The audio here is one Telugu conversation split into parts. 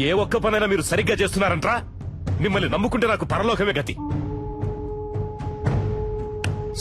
ఏ ఒక్క పనైనా మీరు సరిగ్గా చేస్తున్నారంట్రా? మిమ్మల్ని నమ్ముకుంటే నాకు పరలోకమే గతి.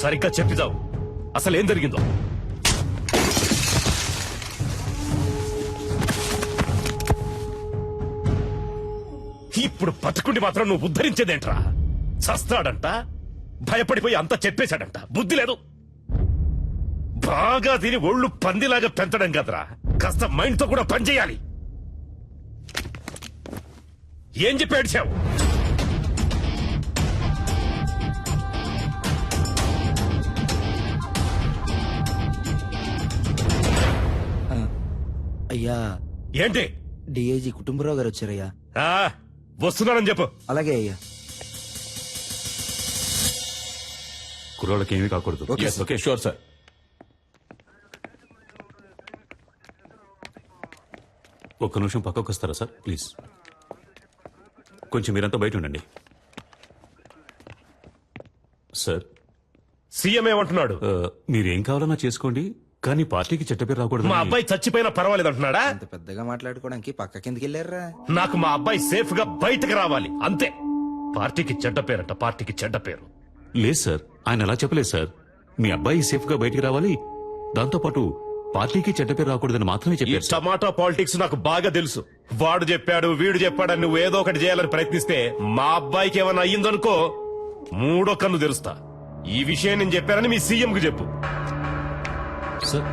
సరిగ్గా చెప్పిదావు, అసలేం జరిగిందో. ఇప్పుడు బతుకుండి మాత్రం నువ్వు ఉద్ధరించేదేంట్రా? చస్తాడంట, భయపడిపోయి అంతా చెప్పేశాడంట. బుద్ధి లేదు. బాగా తిని ఒళ్ళు పందిలాగా పెంచడం కదరా, కాస్త మైండ్ తో కూడా పనిచేయాలి. ఏం చెప్పి ఏడ్చావు? అయ్యా, ఏంటి? డిఐజీ కుటుంబరావు గారు వచ్చారయ్యా. వస్తున్నానని చెప్పు. అలాగే అయ్యా. కుర్రోళ్ళకి ఏమీ కాకూడదు. Okay sure sir. ఒక్క నిమిషం పక్కకు వస్తారా సార్ ప్లీజ్? కొంచెం మీరంతా బయట ఉండండి. సార్, సీఎం ఏమంటున్నాడు? మీరేం కావాలన్నా చేసుకోండి, కానీ పార్టీకి చెడ్డ పేరు రాకూడదు. మా అబ్బాయి చచ్చిపోయినా పర్వాలేదు అంటున్నాడా? అంత పెద్దగా మాట్లాడుకోవడానికి పక్క కిందకి వెళ్ళారా? నాకు మా అబ్బాయి సేఫ్ గా బయటకు రావాలి అంతే. పార్టీకి చెడ్డ పేరంట, పార్టీకి చెడ్డ పేరు. లేదు సార్, ఆయన అలా చెప్పలేదు సార్. మీ అబ్బాయి సేఫ్ గా బయటికి రావాలి, దాంతోపాటు పార్టీకి చెడ్డ పేరు రాకూడదని మాత్రమే ఈ చెప్పారు. టమాటా పాలిటిక్స్ నాకు బాగా తెలుసు. వాడు చెప్పాడు, వీడు చెప్పాడని నువ్వు ఏదో ఒకటి చేయాలని ప్రయత్నిస్తే మా అబ్బాయికి ఏమైనా అయ్యిందనుకో, మూడో కన్ను తెరుస్తా. ఈ విషయం నేను చెప్పానని మీ సీఎం కు చెప్పు. సార్,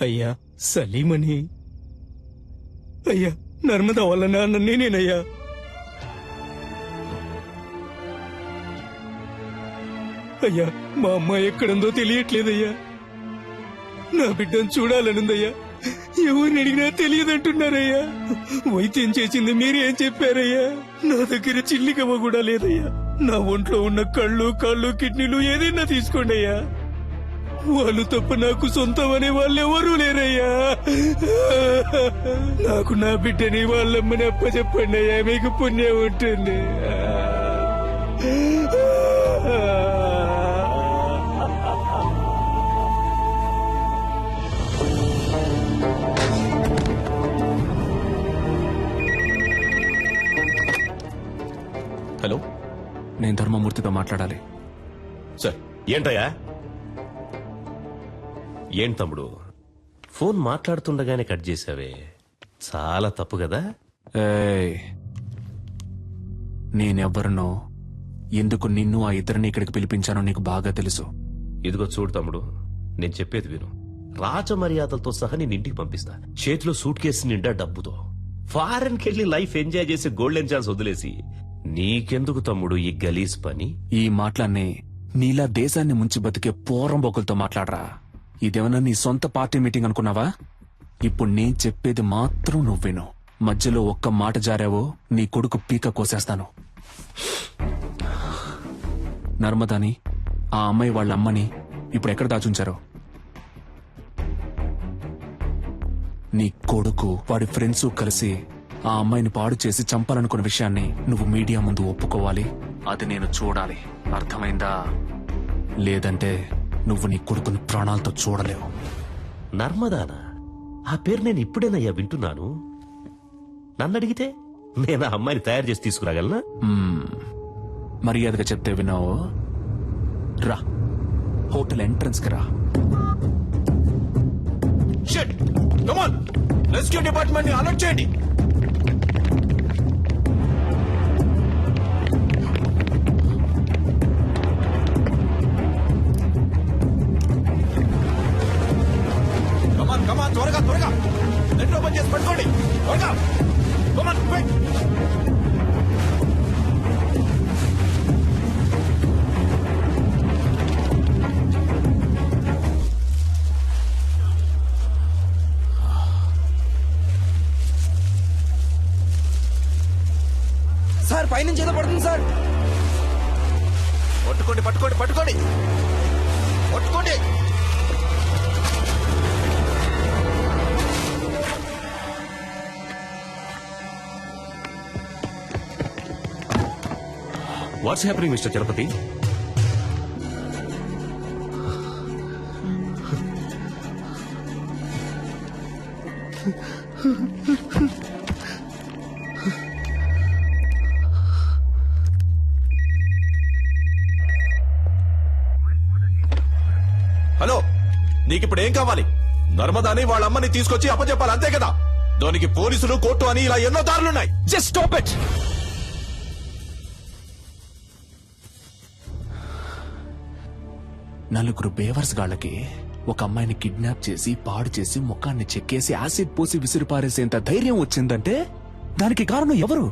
అయ్యా సలీమని, అయ్యా నర్మదా వాళ్ళ నాన్న నేనేనయ్యా. అయ్యా, మా అమ్మాయి ఎక్కడుందో తెలియట్లేదయ్యా. నా బిడ్డను చూడాలనుందయ్యా. ఎవరిని అడిగినా తెలియదంటున్నారయ్యా. వైద్యం చేసింది మీరేం చెప్పారయ్యా? నా దగ్గర చిల్లికమ్మ కూడా లేదయ్యా. నా ఒంట్లో ఉన్న కళ్ళు కిడ్నీలు ఏదైనా తీసుకోండి అయ్యా. వాళ్ళు తప్ప నాకు సొంతం అనే వాళ్ళు ఎవరూ లేరయ్యా. నాకు నా బిడ్డని వాళ్ళమ్మని అప్పచెప్పండి అయ్యా, మీకు పుణ్యం ఉంటుంది. హలో, నేను ధర్మమూర్తితో మాట్లాడాలి. సార్. ఏంటయ్యా? ఏం తమ్ముడు, ఫోన్ మాట్లాడుతుండగానే కట్ చేసావే, చాలా తప్పు కదా? ఏయ్, నేనెవ్వరినో, ఎందుకు నిన్ను ఆ ఇద్దరిని ఇక్కడికి పిలిపించానో నీకు బాగా తెలుసు. ఇదిగో చూడు తమ్ముడు, నేను చెప్పేది విను. రాజమర్యాదలతో సహా నేను ఇంటికి పంపిస్తా, చేతిలో సూట్ కేసు నిండా డబ్బుతో. ఫారెన్ కెళ్లి లైఫ్ ఎంజాయ్ చేసి గోల్డెన్ ఛాన్స్ వదిలేసి నీకెందుకు తమ్ముడు ఈ గలీజ్ పని? ఈ మాటలన్నీ నీలా దేశాన్ని ముంచి బతికే పోరంబోకులతో మాట్లాడరా. ఇదేమన్నా నీ సొంత పార్టీ మీటింగ్ అనుకున్నావా? ఇప్పుడు నేను చెప్పేది మాత్రం నువ్వు విను. మధ్యలో ఒక్క మాట జారావో నీ కొడుకు పీక కోసేస్తాను. నర్మదాని, ఆ అమ్మాయి వాళ్ళ అమ్మని ఇప్పుడు ఎక్కడ దాచుంచారో? నీ కొడుకు వాడి ఫ్రెండ్స్ కలిసి ఆ అమ్మాయిని పాడు చేసి చంపాలనుకున్న విషయాన్ని నువ్వు మీడియా ముందు ఒప్పుకోవాలి. అది నేను చూడాలి, అర్థమైందా? లేదంటే నువ్వు నీ కొడుకుని ప్రాణాలతో చూడలేవు. నర్మదానా? ఆ పేరు నేను ఇప్పుడేనయ్యా వింటున్నాను. నన్ను అడిగితే నేను ఆ అమ్మాయిని తయారు చేసి తీసుకురాగలనా? మర్యాదగా చెప్తే విన్నావు. రా, హోటల్ ఎంట్రన్స్ కి రా. Shit, come on, rescue department ని అలర్ట్ చేయండి. సార్ పైనుంచి ఏదో పడుతుంది సార్. పట్టుకోండి పట్టుకోండి పట్టుకోండి పట్టుకోండి. What's happening mister Chalapathi? Hello, నీకిప్పుడు ఏం కావాలి? నర్మదాని వాళ్ళ అమ్మని తీసుకొచ్చి అప్పచెప్పాలి, అంతే కదా? దానికి పోలీసులు, కోర్టు అని ఇలా ఎన్నో దారులున్నాయి. Just stop it. నలుగురు బేవర్స్ గాళ్ళకి ఒక అమ్మాయిని కిడ్నాప్ చేసి పాడు చేసి ముఖాన్ని చెక్కేసి యాసిడ్ పోసి విసిరిపారేసేంత ధైర్యం వచ్చిందంటే దానికి కారణం ఎవరు?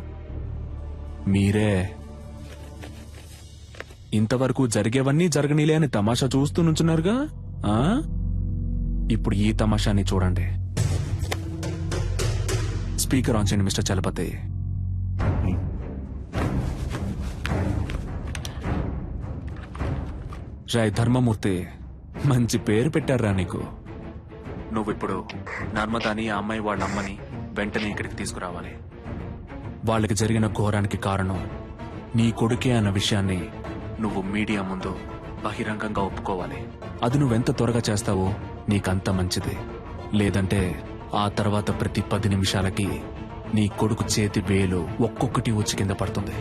మీరే. ఇంతవరకు జరిగేవన్నీ జరగనీలే అని తమాషా చూస్తూ నుంచున్నారుగా. ఆ? ఇప్పుడు ఈ తమాషాని చూడండి. స్పీకర్ ఆన్ చేయండి మిస్టర్ చలపతి. రాయ్ ధర్మమూర్తి, మంచి పేరు పెట్టారా నీకు. నువ్విప్పుడు నర్మదాని ఆ అమ్మాయి వాళ్ళ అమ్మని వెంటనే ఇక్కడికి తీసుకురావాలి. వాళ్ళకి జరిగిన ఘోరానికి కారణం నీ కొడుకే అన్న విషయాన్ని నువ్వు మీడియా ముందు బహిరంగంగా ఒప్పుకోవాలి. అది నువ్వెంత త్వరగా చేస్తావో నీకంత మంచిది. లేదంటే ఆ తర్వాత ప్రతి 10 నిమిషాలకి నీ కొడుకు చేతి వేలు ఒక్కొక్కటి వచ్చి కింద పడుతుంది.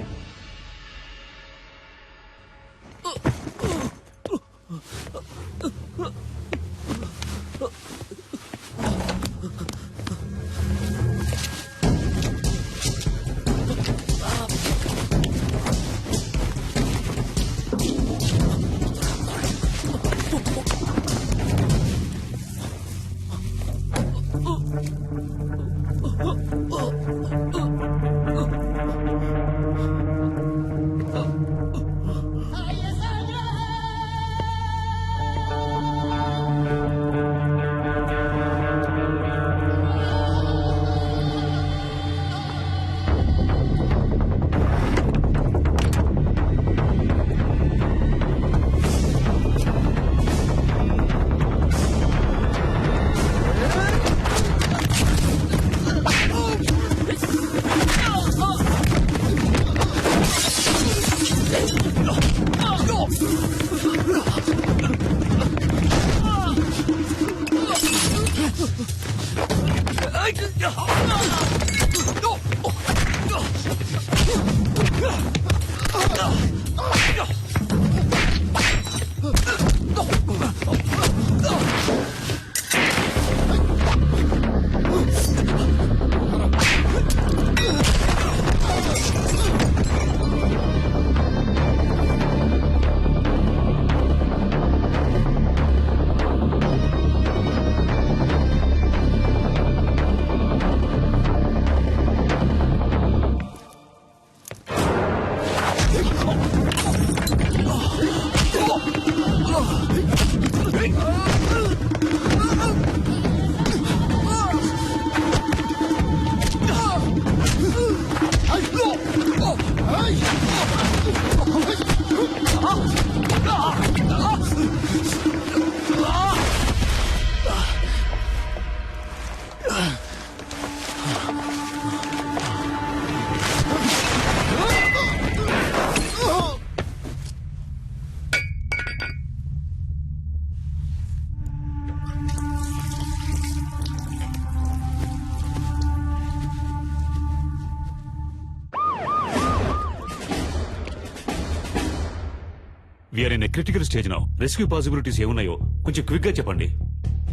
We're in critical stage now. Rescue possibilities ఏమున్నాయో కొంచెం క్విక్ గా చెప్పండి.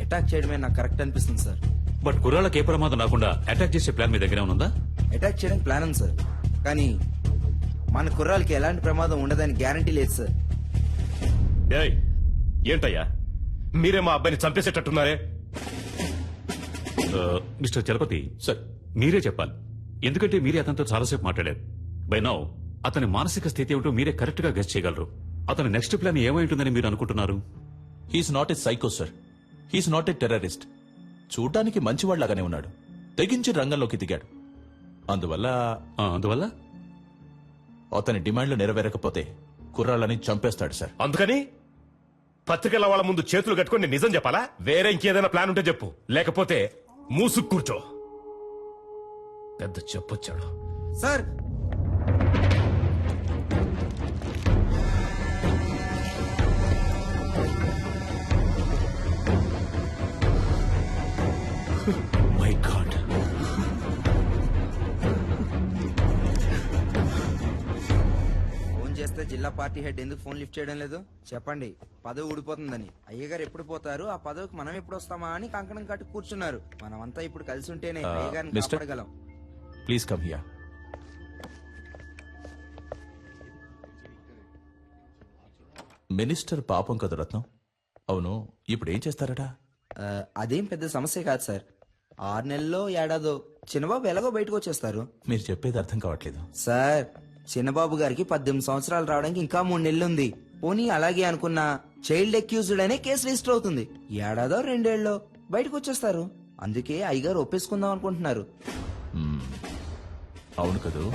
అటాక్ చేయడమే నాకు కరెక్ట్ అనిపిస్తుంది సార్. బట్ కుర్రాళ్ళకి ఏ ప్రమాదం రాకుండా అటాక్ చేసే ప్లాన్ మీ దగ్గర ఉందా? అటాక్ చేయడానికి ప్లాన్ ఉంది సార్, కానీ మన కుర్రాలకి ఎలాంటి ప్రమాదం ఉండదని గ్యారంటీ లేదు సార్. ఏయ్, ఏంటయ్యా మీరే మా అబ్బాయిని చంపేసేటట్టున్నారే? మిస్టర్ చలపతి సార్, మీరే చెప్పాలి. ఎందుకంటే మీరే అతనితో చాలాసేపు మాట్లాడారు. బై నౌ అతని మానసిక స్థితి ఏమిటో మీరే కరెక్ట్ గా గెస్ చేయగలరు. అతని నెక్స్ట్ ప్లాన్ ఏమై ఉంటుందని మీరు అనుకుంటున్నారు? He's not a psycho sir, he's not a terrorist. చూడటానికి మంచివాళ్లాగానే ఉన్నాడు, తెగించి రంగంలోకి దిగాడు. అందువల్ల అందువల్ల అతని డిమాండ్లు నెరవేరకపోతే కుర్రాళ్ళని చంపేస్తాడు సార్. అందుకని పత్రికల వాళ్ళ ముందు చేతులు కట్టుకొని నిజం చెప్పాలా? వేరే ఇంకేదైనా ప్లాన్ ఉంటే చెప్పు, లేకపోతే మూసుకు కూర్చో. పెద్ద చెప్పొచ్చాడు. సార్ మై గాడ్, ఫోన్ చేస్తే జిల్లా పార్టీ హెడ్ ఎందుకు ఫోన్ లిఫ్ట్ చేయడం లేదు చెప్పండి. పదవి ఊడిపోతుందని. అయ్యగారు ఎప్పుడు పోతారు, ఆ పదవికి మనం ఎప్పుడు వస్తామా అని కంకణం కట్టి కూర్చున్నారు. మనమంతా ఇప్పుడు కలిసి ఉంటేనే అయ్యగారిని మిస్టర్? కాపాడగలం. Please come here. మినిస్టర్ పాపం కదా రత్నం. అవును, ఇప్పుడు ఏం చేస్తారట? అదేం పెద్ద సమస్య కాదు సార్. 6 నెలల్లో ఏడాదో చిన్నబాబు ఎలాగో బయటకు వచ్చేస్తారు. మీరు చెప్పేది అర్థం కావట్లేదు. సార్ చిన్నబాబు గారికి 18 సంవత్సరాలు రావడానికి ఇంకా 3 నెలలు ఉంది. పోనీ అలాగే అనుకున్న చైల్డ్ అక్యూజ్డ్ అనే కేసు రిజిస్టర్ అవుతుంది. ఏడాదో 2 ఏళ్ళలో బయటకు వచ్చేస్తారు. అందుకే అయ్యగారు ఒప్పేసుకుందాం అనుకుంటున్నారు. అవును కదూ.